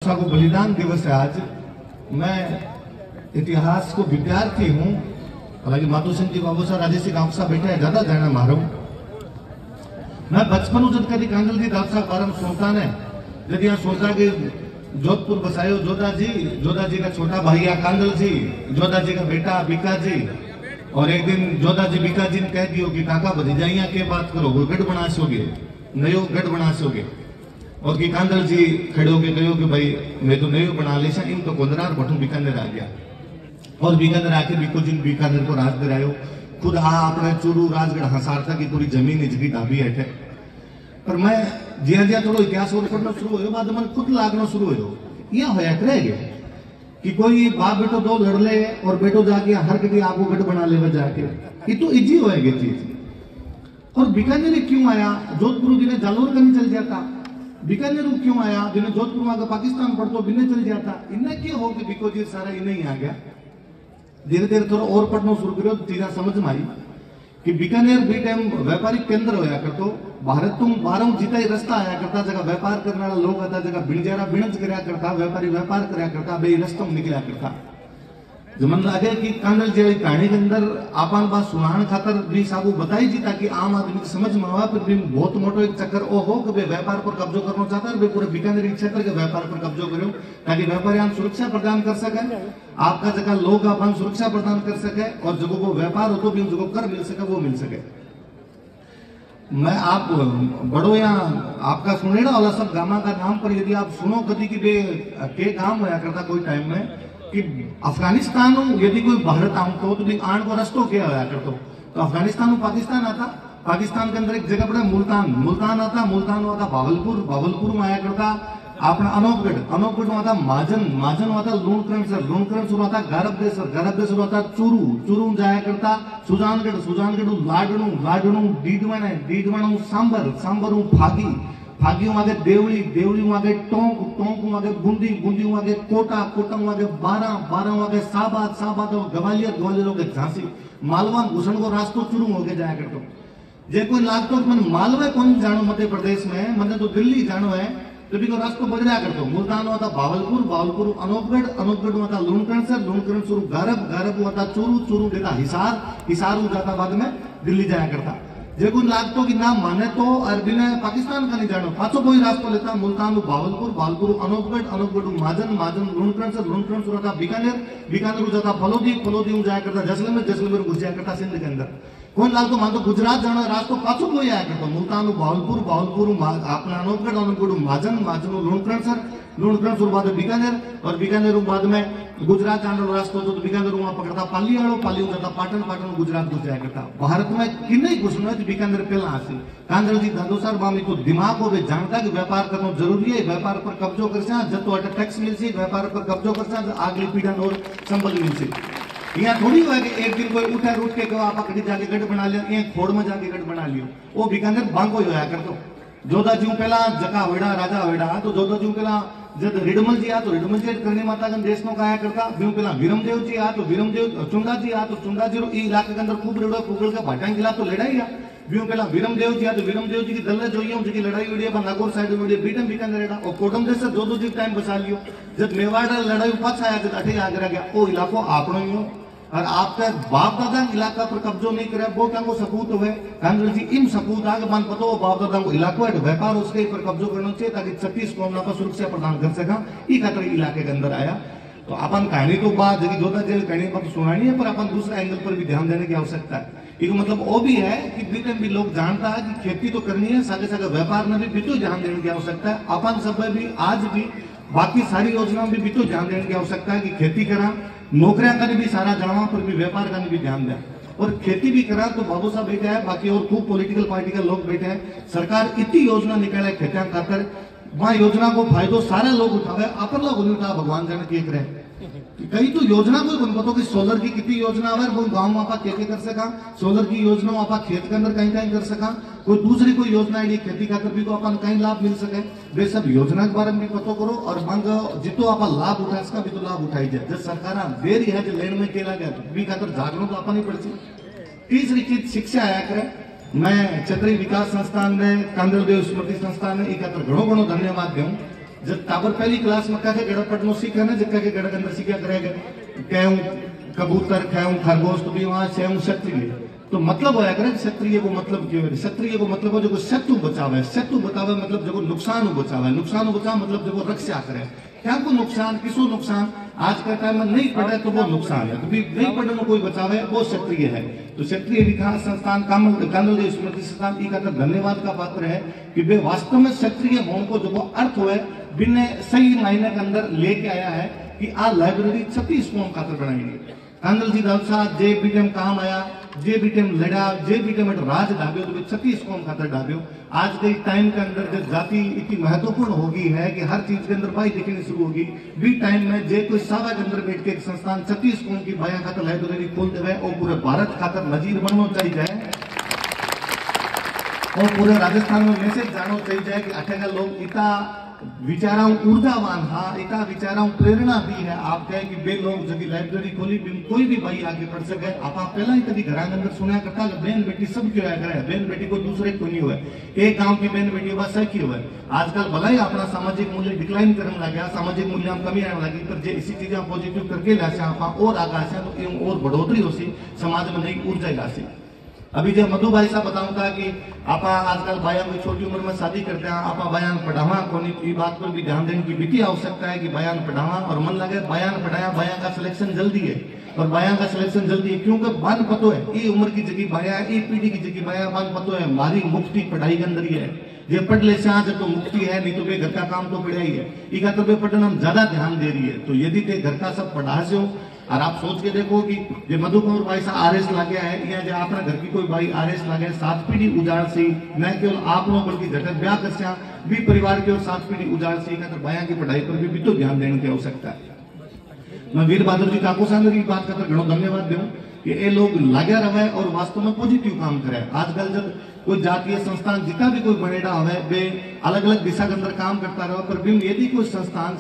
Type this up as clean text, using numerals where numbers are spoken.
बाबूसाह को बलिदान दिवस है आज। मैं इतिहास को विद्यार्थी हूँ, हालांकि माधु सिंह जी बाबूसाह राजेश गांव सा बैठे है, ज्यादा जाना मारो। मैं बचपन जब कभी कांगल जी दादसा बारम सुनता ने जब यहाँ सोचा कि जोधपुर बसायो जोधा जी का छोटा भैया कांगल जी, जोधा जी का बेटा बीका जी। और एक दिन जोधा जी बीका जी ने कह दियो कि काका भतीजा के बात करो, वो गढ़ बना सोगे, नयो गढ़ बना सोगे। और कि कांगल जी खड़े होके कहो कि भाई मैं तो नयो बना ले इन तो कोंदरार बठू बीकानेर आ गया। और बीकानेर आके बीको जी बीकानेर को राज दिलायो। खुद अपने चूरू राजगढ़ हसारता की पूरी जमीन इजगी ढाबी है। पर मैं जिया जिया थोड़ा इतिहास और पढ़ना शुरू हो बाद में खुद लागना शुरू हो यहाँ होया करेगा कि कोई बाप बेटो दो लड़ ले और बेटो जाके हर कभी आपको गढ़ बना ले जाके, ये तो इजी होएगी चीज। और बीकानेर क्यों आया? जोधपुर जिन्हें जालोर का नहीं चल जाता, बीकानेर क्यों आया? जिन्हें जोधपुर में पाकिस्तान पढ़तो बिन्ने चल जाता। इन्हें क्या हो कि बिको जी सारा इन्हें ही आ गया। धीरे धीरे थोड़ा और पढ़ना शुरू करो, चीजा समझ में आई कि बीकानेर भी टाइम व्यापारिक केंद्र होया करतो। भारत तुम बारह जीता ही रास्ता आया करता, जगह व्यापार करने वाला लोग आता, जगह बिणजारा बिणज करया करता, व्यापारी व्यापार करया करता, बे रास्ता निकला करता। जमन लागे कि कांगल जी कहानी के अंदर आपन बात सुनाने खातर भी साबू बताई जी ताकि आम आदमी की समझ में आवा। पर भी बहुत मोटो एक चक्कर ओ हो कि व्यापार पर कब्जो करना चाहता है, पूरे बीकानेर क्षेत्र के व्यापार पर कब्जो करो ताकि व्यापारी हम सुरक्षा प्रदान कर सके, आपका जगह लोग अपन सुरक्षा प्रदान कर सके और जो वो व्यापार हो तो भी जो कर मिल सके वो मिल सके। मैं आप बड़ो या आपका सुनेड़ा वाला सब गामा का नाम पर यदि आप सुनो कभी कि के काम होया करता कोई टाइम में कि अफगानिस्तान यदि कोई भारत आऊं तो आण को रस्तो क्या होया करतो। तो अफगानिस्तान पाकिस्तान आता, पाकिस्तान के अंदर एक जगह पड़ा मुल्तान आता, मुल्तान आता भावलपुर में आया करता अपना अनोपगढ़ में आता माजन में आता लूणकरण शुरू आता गारबदेसर आता चूरू जाया करता सुजानगढ़ लाडणू डीडवण सांबर फागी आगे देवली आगे टोंक आगे बूंदी आगे कोटा आगे बारह आगे साबाद ग्वालियर झांसी मालवा घुसन को रास्तो चुरू होके जाया करतो। जे कोई लागतो मन मालवा कौन जानो मध्य प्रदेश में, मैंने तो दिल्ली जानो है तो भी रास्तो बदला करतो। मुल्तान होता भावलपुर अनोपगढ़ होता लूणकरण शुरू गारब होता चूरू देता हिसार जाता बाद में दिल्ली जाया करता। जे कोई लागतो कि ना माने तो अरबी ने पाकिस्तान का नहीं जानो पाछो कोई रास्तो लेता। मुल्तान भावलपुर अनोपगढ़ माजन लूणकरण शुरू होता बीकानेर जाता फलोदी जाया करता जैसलमेर घुस जाया करता सिंध के अंदर। कोई लागतो मान तो गुजरात जाना रास्तो पाछो कोई आया करता। मुल्तान भावलपुर अपना अनोपगढ़ माजन लूणकरण शुरू बाद बीकानेर और बीकानेर बाद में गुजरात जाने रास्तो तो बीकानेर वहां पकड़ता पाली जाता पाटन गुजरात घुस जाया करता। भारत में किन्ने घुसना बीकानेर पहला आसी कांगल जी दादोसर बामी तो दिमाग हो जानता कि व्यापार करना जरूरी है, व्यापार पर कब्जो करसा जतो अटे टैक्स मिलसी, व्यापार पर कब्जो करसा आगली पीढ़ी और संपत्ति मिलसी। यहाँ थोड़ी हुआ कि एक दिन कोई उठा रूट के कहो आप कहीं जाके गढ़ बना लियो, यहाँ खोड़ में जाके गढ़ बना लियो। वो बीकानेर बांगो होया करतो। जोधा जी पहला जका वेड़ा राजा वेड़ा तो जोधा जी पहला जब रिडमल जी आ तो रिडमल जी करनी माता का देश नो काया करता। ब्यू पहला वीरमदेव जी आ तो वीरमदेव चुंडा जी आ तो चुंडा जी रो इलाके के अंदर खूब रेड़ो पुगल का भाटा खिलाफ तो लड़ाई आ। ब्यू पहला वीरमदेव जी आ तो वीरमदेव जी की दल जो जी लड़ाई हुई है नागौर साइड में बीटम बीकानेर रेड़ा और कोटम देश जोधो जी टाइम बचा लियो। जब मेवाड़ लड़ाई पास आया जब अठे आगरा गया वो इलाको आपनो ही हो और आपका बाप दादा इलाका पर कब्जो नहीं करे वो टांगो सपूत हुए कांग्रेस जी इन सपूत आगे मान पता हो बाप दादा को इलाको है व्यापार उसके पर कब्जो करना चाहिए ताकि 36 कौम पर सुरक्षा प्रदान कर सका ये खातर इलाके के अंदर आया। तो अपन कहानी तो बात जब जोधा जेल कहानी पर सुनानी है पर अपन दूसरे एंगल पर भी ध्यान देने की आवश्यकता है। एक मतलब वो भी है कि ब्रिटेन भी लोग जानता है कि खेती तो करनी है सागे सागे व्यापार में भी बीतो ध्यान देने की आवश्यकता है। अपन सब भी आज भी बाकी सारी योजना में भी बीतो ध्यान देने की आवश्यकता है कि खेती करा नौकरियां का भी सारा जाना पर भी व्यापार का भी ध्यान दें और खेती भी करा। तो बाबू साहब बैठे हैं बाकी और खूब पॉलिटिकल पार्टी के लोग बैठे हैं। सरकार इतनी योजना निकाले खेतिया खातर वहां योजना को फायदो सारे लोग उठावे अपन लोग नहीं उठा भगवान जाने की एक रहे कई तो योजना कोई बन पतो कि सोलर की कितनी योजना है वो गांव में आप क्या कर सका सोलर की योजना आप खेत के अंदर कहीं कहीं कर सका कोई दूसरी कोई योजना है खेती खातर भी को अपन कहीं लाभ मिल सके वे सब योजना के बारे में भी पतो करो और मांग जितो आप लाभ उठा इसका भी तो लाभ उठाई जाए। जब सरकार देरी है जो लेन में केला गया तो भी खातर जागरूक तो अपन ही पड़ती। तीसरी चीज शिक्षा आया करे मैं क्षेत्रीय विकास संस्थान ने कांदलदेव स्मृति संस्थान ने खातर घणो घणो धन्यवाद दूं जब टाबर पहली क्लास में कहे गड़ा पढ़नो सीखे ना, जब कहे गड़ा के अंदर सीखा करेगा कहूं कबूतर कहूं खरगोश, तो भी वहां से हूं क्षत्रिय, तो मतलब होया करे क्षत्रिय को मतलब क्यों है? क्षत्रिय को मतलब हो जो शत्रु बचावे, शत्रु बचावे मतलब जो नुकसान हो बचावे, नुकसान हो बचाव मतलब जो रक्षा करे। क्या को नुकसान, किसो नुकसान? आज का टाइम में नहीं पढ़े तो वो नुकसान है, तो भी नहीं पढ़ने में कोई बचावे वो क्षत्रिय है। तो क्षत्रिय विकास संस्थान कांदल स्मृति संस्थान का तो धन्यवाद का पात्र है कि वे वास्तव में क्षत्रिय होने को जो अर्थ हुए बिना सही मायने के अंदर लेके आया है कि आ लाइब्रेरी 36 कौम खातर बनाई। कांदल जी दलसा जे बीटेम काम आया, जे बीटेम लड़ा, जे बीटेम राज डाबियो, तो 36 कौम खातर डाबियो। आज के टाइम के अंदर जो जाति इतनी महत्वपूर्ण होगी है कि हर चीज के अंदर बाई दिखनी शुरू होगी, भी टाइम में जे कोई सावा के अंदर बैठ के एक संस्थान 36 कौम की बाया खातर लाइब्रेरी खोल देवे और पूरे भारत खातर नजीर बनना चाहिए और पूरे राजस्थान में मैसेज जानो चाहिए कि अठेगा लोग इतना विचाराओं ऊर्जावान, हाँ इतना विचाराओं प्रेरणा भी है। आप कहे कि बे लोग जब लाइब्रेरी खोली कोई भी भाई आगे पढ़ सके। आप पहला ही कभी घर अंदर सुना करता बहन बेटी सब क्यों आया करे, बहन बेटी को दूसरे को नहीं हुआ, एक गांव की बहन बेटी बस सही हुआ। आजकल भला ही अपना सामाजिक मूल्य डिक्लाइन करने लगे, सामाजिक मूल्य में कमी आने लगी, पर इसी चीजें पॉजिटिव करके लासे आप और आगा से तो और बढ़ोतरी हो सी, समाज में नई ऊर्जा गासी। अभी जब मधु भाई साहब बताऊंगा कि आप आजकल बाया की छोटी उम्र में शादी करते हैं, आप बयान पढ़ावा कोनी, ये बात पर भी ध्यान देने की विकी आवश्यकता है कि बयान पढ़ावा और मन लगे बयान पढ़ाया, बयान का सिलेक्शन जल्दी है और बयान का सिलेक्शन जल्दी है क्योंकि बान पतो है ये उम्र की जगह बया, ये पीढ़ी की जगह बया, बान पतो है हमारी मुक्ति पढ़ाई के अंदर ही है। ये पढ़ ले से आज तो मुक्ति है, नहीं तो वे घर का काम तो पढ़ाई है, ये तो वे पढ़ने हम ज्यादा ध्यान दे रही है। तो यदि ते घर का सब पढ़ा से हो और आप सोच के देखो कि जो मधु कुंवर भाई साहब आरएस लगे है या जो अपना घर की कोई भाई आरएस लगे, 7 पीढ़ी उजाड़ सी, न केवल आप लोग बल्कि झटक ब्याह कर भी परिवार की और 7 पीढ़ी उजाड़ सी का तो बयां की पढ़ाई पर भी तो ध्यान देने की आवश्यकता है। मैं वीर बहादुर जी ठाकुर साहब की बात करता घणो धन्यवाद दूं कि ये लोग लगे रहे और वास्तव में पॉजिटिव काम करे। आजकल जब कोई जातीय संस्थान जितना भी कोई बनेड़ा हवे वे अलग अलग दिशा के अंदर काम करता रहे, पर यदि कोई संस्थान